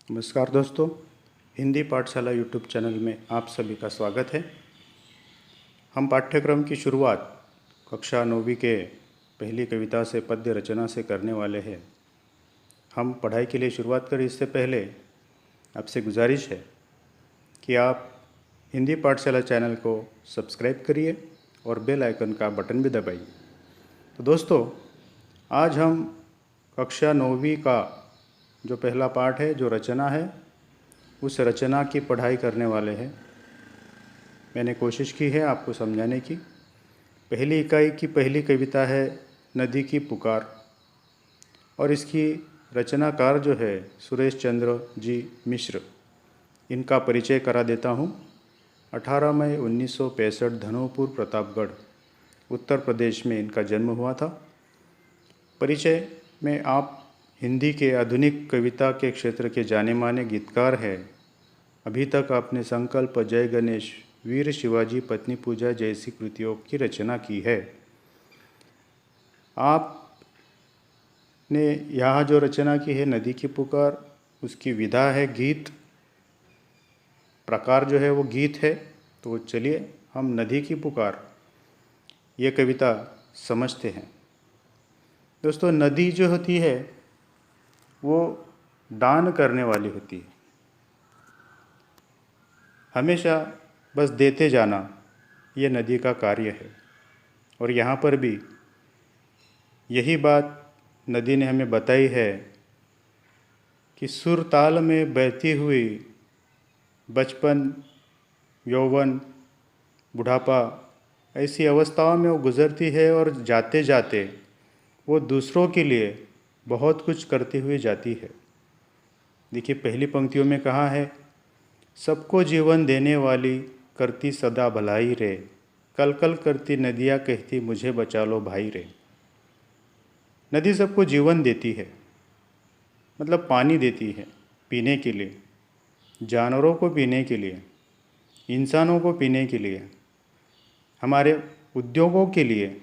नमस्कार दोस्तों, हिंदी पाठशाला यूट्यूब चैनल में आप सभी का स्वागत है। हम पाठ्यक्रम की शुरुआत कक्षा 9वीं के पहली कविता से पद्य रचना से करने वाले हैं। हम पढ़ाई के लिए शुरुआत करें इससे पहले आपसे गुजारिश है कि आप हिंदी पाठशाला चैनल को सब्सक्राइब करिए और बेल आइकन का बटन भी दबाइए। तो दोस्तों, आज हम कक्षा 9वीं का जो पहला पाठ है, जो रचना है, उस रचना की पढ़ाई करने वाले हैं। मैंने कोशिश की है आपको समझाने की। पहली इकाई की पहली कविता है नदी की पुकार, और इसकी रचनाकार जो है सुरेश चंद्र जी मिश्र। इनका परिचय करा देता हूँ। 18 मई 1965 धनोपुर प्रतापगढ़ उत्तर प्रदेश में इनका जन्म हुआ था। परिचय में आप हिंदी के आधुनिक कविता के क्षेत्र के जाने माने गीतकार हैं। अभी तक आपने संकल्प, जय गणेश, वीर शिवाजी, पत्नी पूजा जैसी कृतियों की रचना की है। आपने यहाँ जो रचना की है नदी की पुकार, उसकी विधा है गीत, प्रकार जो है वो गीत है। तो चलिए हम नदी की पुकार ये कविता समझते हैं। दोस्तों, नदी जो होती है वो दान करने वाली होती है। हमेशा बस देते जाना ये नदी का कार्य है, और यहाँ पर भी यही बात नदी ने हमें बताई है कि सुर ताल में बहती हुई बचपन, यौवन, बुढ़ापा, ऐसी अवस्थाओं में वो गुज़रती है, और जाते जाते वो दूसरों के लिए बहुत कुछ करती हुई जाती है। देखिए, पहली पंक्तियों में कहा है, सबको जीवन देने वाली करती सदा भलाई रे, कल कल करती नदियाँ कहती मुझे बचा लो भाई रे। नदी सबको जीवन देती है, मतलब पानी देती है पीने के लिए, जानवरों को पीने के लिए, इंसानों को पीने के लिए, हमारे उद्योगों के लिए,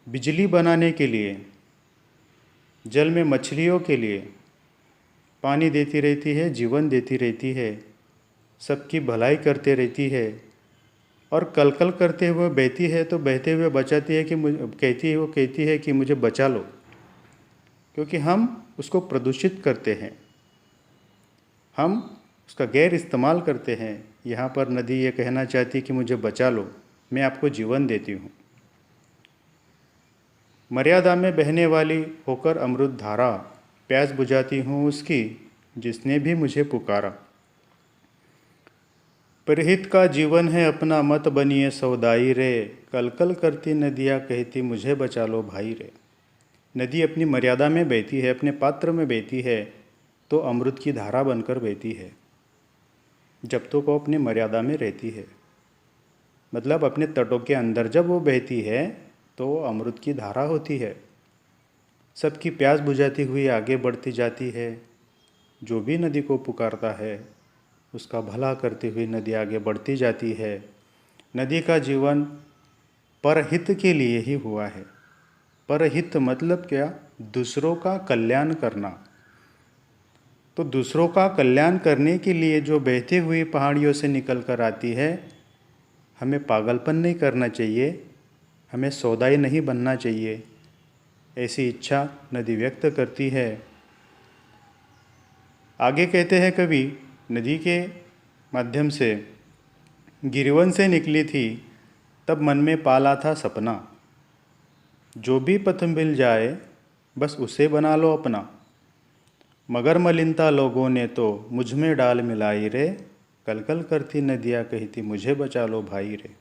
बिजली बनाने के लिए, जल में मछलियों के लिए पानी देती रहती है, जीवन देती रहती है, सबकी भलाई करते रहती है, और कलकल करते हुए बहती है तो बहते हुए बचाती है कि कहती है कि मुझे बचा लो, क्योंकि हम उसको प्रदूषित करते हैं, हम उसका गैर इस्तेमाल करते हैं। यहाँ पर नदी ये कहना चाहती है कि मुझे बचा लो, मैं आपको जीवन देती हूँ। मर्यादा में बहने वाली होकर अमृत धारा, प्यास बुझाती हूँ उसकी जिसने भी मुझे पुकारा। परहित का जीवन है अपना, मत बनिए सौदाई रे, कल कल करती नदियाँ कहती मुझे बचा लो भाई रे। नदी अपनी मर्यादा में बहती है, अपने पात्र में बहती है तो अमृत की धारा बनकर बहती है, जब तो वो अपनी मर्यादा में रहती है। मतलब अपने तटों के अंदर जब वो बहती है तो अमृत की धारा होती है। सबकी प्यास बुझाती हुई आगे बढ़ती जाती है। जो भी नदी को पुकारता है उसका भला करती हुई नदी आगे बढ़ती जाती है। नदी का जीवन परहित के लिए ही हुआ है। परहित मतलब क्या? दूसरों का कल्याण करना। तो दूसरों का कल्याण करने के लिए जो बहती हुई पहाड़ियों से निकल कर आती है, हमें पागलपन नहीं करना चाहिए, हमें सौदाई नहीं बनना चाहिए, ऐसी इच्छा नदी व्यक्त करती है। आगे कहते हैं कवि, नदी के माध्यम से गिरवन से निकली थी तब मन में पाला था सपना, जो भी पथ मिल जाए बस उसे बना लो अपना। मगर मलिनता लोगों ने तो मुझ में डाल मिलाई रे, कल कल करती नदियाँ कहती मुझे बचा लो भाई रे।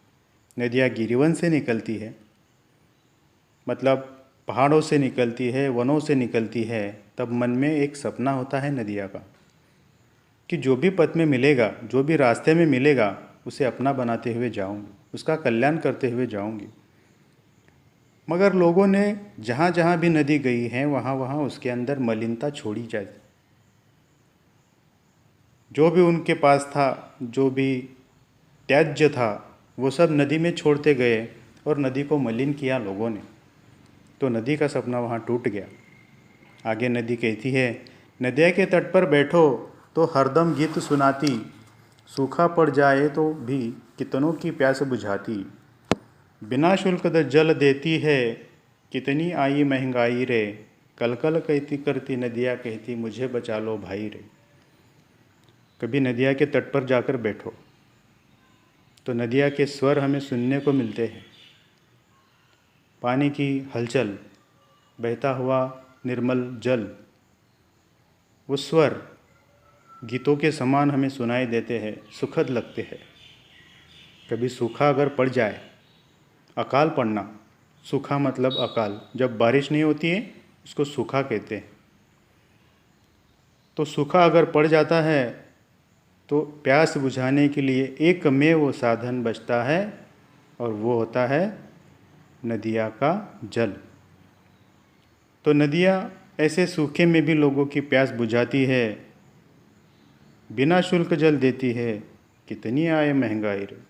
नदियाँ गिरिवन से निकलती है, मतलब पहाड़ों से निकलती है, वनों से निकलती है, तब मन में एक सपना होता है नदियाँ का कि जो भी पथ में मिलेगा, जो भी रास्ते में मिलेगा, उसे अपना बनाते हुए जाऊंगी, उसका कल्याण करते हुए जाऊंगी। मगर लोगों ने जहाँ जहाँ भी नदी गई है वहाँ वहाँ उसके अंदर मलिनता छोड़ी जाए। जो भी उनके पास था, जो भी त्याज्य था, वो सब नदी में छोड़ते गए और नदी को मलिन किया लोगों ने। तो नदी का सपना वहाँ टूट गया। आगे नदी कहती है, नदिया के तट पर बैठो तो हरदम गीत सुनाती, सूखा पड़ जाए तो भी कितनों की प्यास बुझाती। बिना शुल्क जल देती है, कितनी आई महंगाई रे। कल कल कहती करती नदिया कहती, मुझे बचा लो भाई रे। कभी नदिया के तट पर जाकर बैठो तो नदिया के स्वर हमें सुनने को मिलते हैं। पानी की हलचल, बहता हुआ निर्मल जल, वो स्वर गीतों के समान हमें सुनाई देते हैं, सुखद लगते हैं। कभी सूखा अगर पड़ जाए, अकाल पड़ना, सूखा मतलब अकाल, जब बारिश नहीं होती है उसको सूखा कहते हैं। तो सूखा अगर पड़ जाता है तो प्यास बुझाने के लिए एकमेव साधन बचता है और वो होता है नदिया का जल। तो नदियाँ ऐसे सूखे में भी लोगों की प्यास बुझाती है, बिना शुल्क जल देती है, कितनी आए महंगाई रे।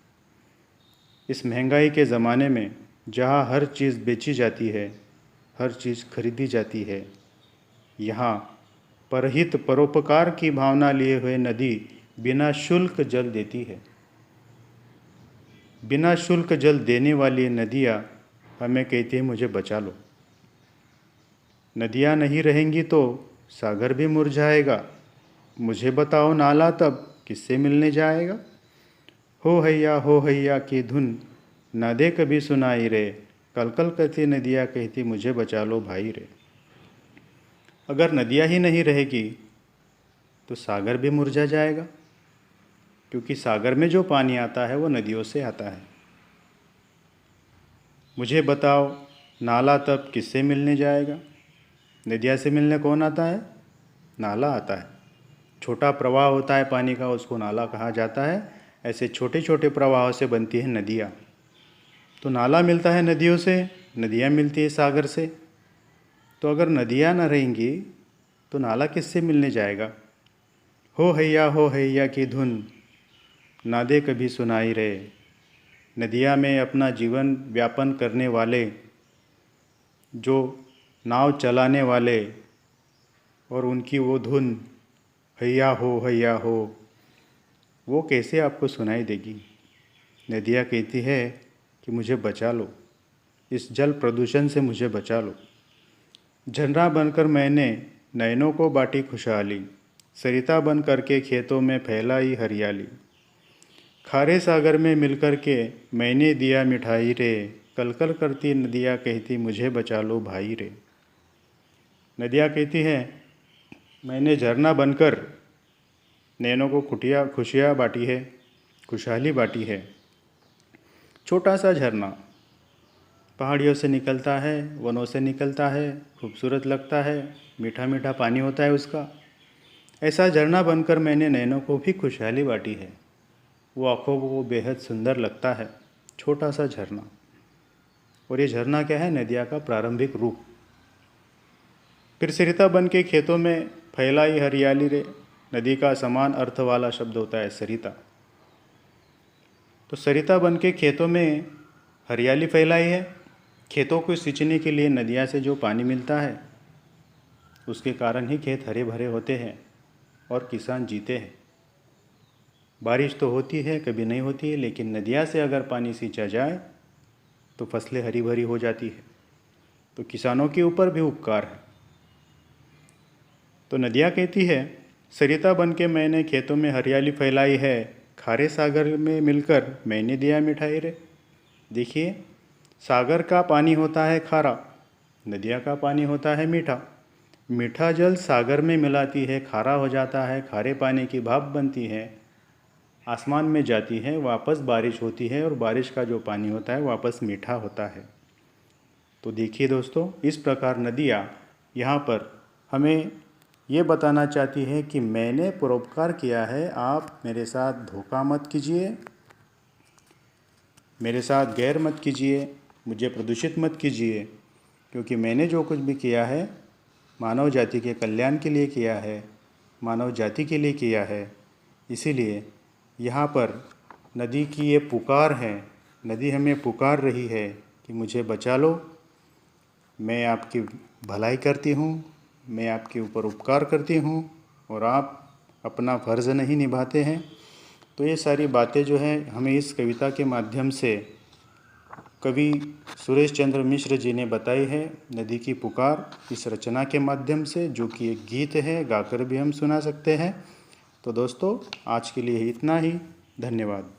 इस महंगाई के ज़माने में जहाँ हर चीज़ बेची जाती है, हर चीज़ खरीदी जाती है, यहाँ परहित परोपकार की भावना लिए हुए नदी बिना शुल्क जल देती है। बिना शुल्क जल देने वाली नदियाँ हमें कहती है, मुझे बचा लो। नदियाँ नहीं रहेंगी तो सागर भी मुरझाएगा। मुझे बताओ नाला तब किससे मिलने जाएगा। हो हैया की धुन ना दे कभी सुनाई रे। कल कल कहती नदियाँ कहती, मुझे बचा लो भाई रे। अगर नदियाँ ही नहीं रहेगी तो सागर भी मुरझा जाएगा, क्योंकि सागर में जो पानी आता है वो नदियों से आता है। मुझे बताओ नाला तब किससे मिलने जाएगा। नदिया से मिलने कौन आता है? नाला आता है। छोटा प्रवाह होता है पानी का, उसको नाला कहा जाता है। ऐसे छोटे छोटे प्रवाहों से बनती है नदियाँ। तो नाला मिलता है नदियों से, नदियाँ मिलती है सागर से। तो अगर नदियाँ ना रहेंगी तो नाला किससे मिलने जाएगा। हो हैया की धुन ना दे कभी सुनाई रे। नदिया में अपना जीवन व्यापन करने वाले, जो नाव चलाने वाले, और उनकी वो धुन हैया हो, वो कैसे आपको सुनाई देगी। नदिया कहती है कि मुझे बचा लो, इस जल प्रदूषण से मुझे बचा लो। झरना बनकर मैंने नयनों को बांटी खुशहाली, सरिता बन करके खेतों में फैलाई हरियाली। खारे सागर में मिलकर के मैंने दिया मिठाई रे। कल कल करती नदिया कहती, मुझे बचा लो भाई रे। नदिया कहती है, मैंने झरना बनकर नैनों को खुशियाँ बांटी है, खुशहाली बांटी है। छोटा सा झरना पहाड़ियों से निकलता है, वनों से निकलता है, खूबसूरत लगता है, मीठा मीठा पानी होता है उसका। ऐसा झरना बनकर मैंने नैनों को भी खुशहाली बांटी है। वो आँखों को बेहद सुंदर लगता है, छोटा सा झरना। और ये झरना क्या है? नदिया का प्रारंभिक रूप। फिर सरिता बन के खेतों में फैलाई हरियाली रे। नदी का समान अर्थ वाला शब्द होता है सरिता। तो सरिता बन के खेतों में हरियाली फैलाई है। खेतों को सिंचने के लिए नदिया से जो पानी मिलता है, उसके कारण ही खेत हरे भरे होते हैं और किसान जीते हैं। बारिश तो होती है, कभी नहीं होती है, लेकिन नदिया से अगर पानी सींचा जाए तो फसलें हरी भरी हो जाती है। तो किसानों के ऊपर भी उपकार है। तो नदिया कहती है, सरिता बन के मैंने खेतों में हरियाली फैलाई है, खारे सागर में मिलकर मैंने दिया मिठाई रे। देखिए, सागर का पानी होता है खारा, नदिया का पानी होता है मीठा। मीठा जल सागर में मिलाती है, खारा हो जाता है, खारे पानी की भाप बनती है, आसमान में जाती है, वापस बारिश होती है और बारिश का जो पानी होता है वापस मीठा होता है। तो देखिए दोस्तों, इस प्रकार नदियाँ यहाँ पर हमें ये बताना चाहती है कि मैंने परोपकार किया है, आप मेरे साथ धोखा मत कीजिए, मेरे साथ गैर मत कीजिए, मुझे प्रदूषित मत कीजिए, क्योंकि मैंने जो कुछ भी किया है मानव जाति के कल्याण के लिए किया है, मानव जाति के लिए किया है। इसीलिए यहाँ पर नदी की ये पुकार है, नदी हमें पुकार रही है कि मुझे बचा लो, मैं आपकी भलाई करती हूँ, मैं आपके ऊपर उपकार करती हूँ और आप अपना फ़र्ज़ नहीं निभाते हैं। तो ये सारी बातें जो हैं हमें इस कविता के माध्यम से कवि सुरेश चंद्र मिश्र जी ने बताई है। नदी की पुकार इस रचना के माध्यम से, जो कि एक गीत है, गाकर भी हम सुना सकते हैं। तो दोस्तों, आज के लिए इतना ही। धन्यवाद।